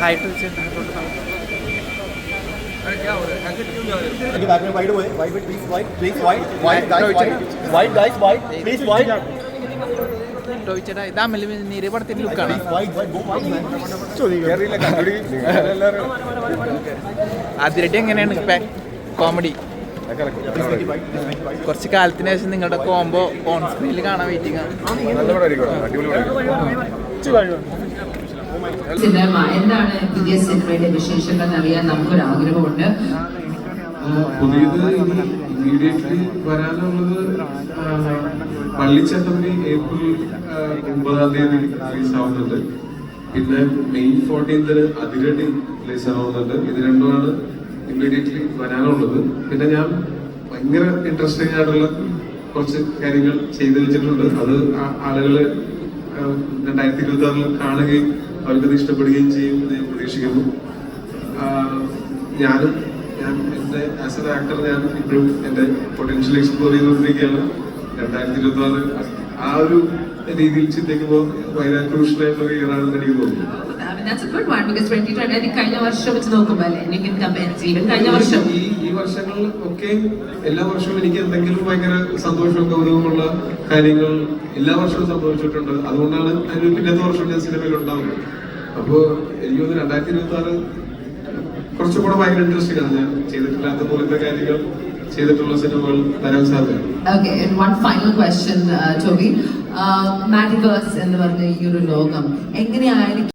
Height से wide away, wide, please, wide, guys, wide, guys, wide, please, wide. ചോദിച്ചേട്ടാ ഇതാ നീരെ പടത്തിന്റെ ലുക്കാണ്. അതിരട്ടി എങ്ങനെയാണ് കോമഡി? കുറച്ച് കാലത്തിന് ശേഷം നിങ്ങളുടെ കോംബോ ഓൺ സ്ക്രീനിൽ കാണാൻ വെയിറ്റിംഗ് ആണ്. സിനിമ എന്താണ് പുതിയ സിനിമയുടെ വിശേഷങ്ങൾ എന്നറിയാൻ നമുക്കൊരു ആഗ്രഹമുണ്ട്. പുതിയത് ഇമീഡിയറ്റ്ലി വരാനുള്ളത് പള്ളിച്ചട്ടമ്പി ഏപ്രിൽ 9 റിലീസ് ആവുന്നുണ്ട്. പിന്നെ മെയ് 14 അതിരടി റിലീസ് ആവുന്നുണ്ട്. ഇത് രണ്ടുമാണ് ഇമ്മീഡിയറ്റ്ലി വരാനുള്ളത്. പിന്നെ ഞാൻ ഭയങ്കര ഇൻട്രസ്റ്റിംഗ് ആയിട്ടുള്ള കുറച്ച് കാര്യങ്ങൾ ചെയ്തു വെച്ചിട്ടുണ്ട്. അത് ആളുകള് 2026 കാണുകയും അവർക്കത് ഇഷ്ടപ്പെടുകയും ചെയ്യും എന്ന് ഞാൻ പ്രതീക്ഷിക്കുന്നു. ഞാൻ എന്റെ ആസ് എൻ ആക്ടർ ഞാൻ ഇപ്പോഴും എന്റെ പൊട്ടൻഷ്യൽ എക്സ്പ്ലോർ ചെയ്തുകൊണ്ടിരിക്കുകയാണ്. 2026 ആ ഒരു രീതിയിൽ ചിന്തിക്കുമ്പോൾ ഭയങ്കര ക്രൂഷ്യലായിട്ടുള്ള ഇയറാണെന്ന് എനിക്ക് തോന്നുന്നു. That's a good one because 2020 കഴിഞ്ഞ വർഷം വെച്ച് നോക്കുമ്പോൾ കഴിഞ്ഞ വർഷം ഈ വർഷങ്ങളിൽ ഒക്കെ എല്ലാ വർഷവും എനിക്ക് എന്തെങ്കിലും ഭയങ്കര സന്തോഷവും ഗൗരവമുള്ള കാര്യങ്ങൾ എല്ലാ വർഷവും സംഭവിച്ചിട്ടുണ്ട്. അതുകൊണ്ടാണ് അതിന് പിന്നത്തെ വർഷം ഞാൻ സിനിമയിൽ ഉണ്ടാവുന്നത്. അപ്പോൾ എനിക്ക് തോന്നുന്നു 2026 കുറച്ചും കൂടെ ഭയങ്കര ഇൻട്രസ്റ്റിംഗ് ആണ്. ഞാൻ ചെയ്തിട്ടില്ലാത്ത പോലത്തെ കാര്യങ്ങൾ ചെയ്തിട്ടുള്ള സിനിമകൾ വരാൻ സാധ്യതയാണ്. Okay, and one final question, Toby. Metaverse എന്ന് പറഞ്ഞ ഈ ഒരു ലോകം എങ്ങനെയായിരിക്കും